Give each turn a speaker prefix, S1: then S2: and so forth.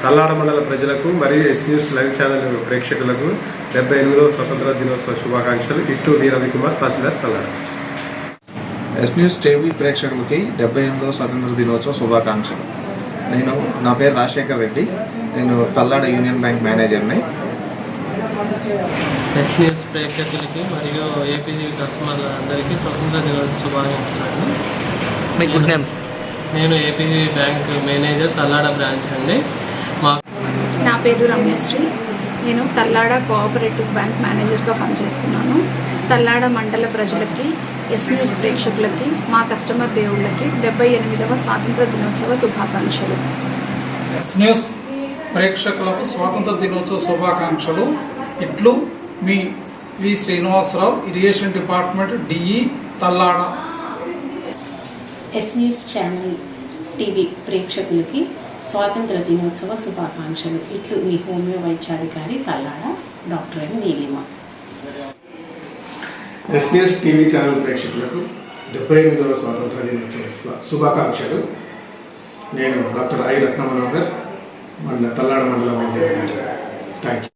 S1: తల్లాడ మండల ప్రజలకు మరియు ఎస్ న్యూస్ లైవ్ ఛానల్ ప్రేక్షకులకు 78వ స్వతంత్ర దినోత్సవ శుభాకాంక్షలు. ఇట్టు డి రవికుమార్, తహసీల్దార్, తల్లాడ.
S2: ఎస్ న్యూస్ టీవీ ప్రేక్షకులకి 78వ స్వతంత్ర దినోత్సవ శుభాకాంక్షలు. నా పేరు రాజశేఖర్ రెడ్డి. నేను తల్లాడ యూనియన్ బ్యాంక్ మేనేజర్ని.
S3: ఎస్ న్యూస్ ప్రేక్షకులకి మరియు ఏపీజీ కస్టమర్లందరికీ స్వతంత్ర దినోత్సవ శుభాకాంక్షలు.
S4: మీ గుడ్ నేమ్స్?
S3: నేను APG bank manager, Tallada branch అండి.
S5: నా పేరు రమ్యశ్రీ. నేను తల్లాడ కోఆపరేటివ్ బ్యాంక్ మేనేజర్గా పనిచేస్తున్నాను. తల్లాడ మండల ప్రజలకి, ఎస్ న్యూస్ ప్రేక్షకులకి, మా కస్టమర్ దేవుళ్ళకి 78వ స్వాతంత్ర దినోత్సవ శుభాకాంక్షలు.
S6: ఎస్ న్యూస్ ప్రేక్షకులకు స్వాతంత్ర దినోత్సవ శుభాకాంక్షలు. ఇట్లు మీ V Srinivasarao, irrigation department, DE, Thallada.
S7: S news channel TV ప్రేక్షకులకి స్వాతంత్ర దినోత్సవ శుభాకాంక్షలు. ఇట్లు మీ హోమియో వైద్యాధికారి, Thallada, doctor N Neelima.
S8: S news TV channel ప్రేక్షకులకు 78వ స్వాతంత్ర దినోత్సవ శుభాకాంక్షలు. నేను డాక్టర్ ఐ రత్న మనోహర్, తల్లాడ మండల వైద్యాధికారి. Thank you.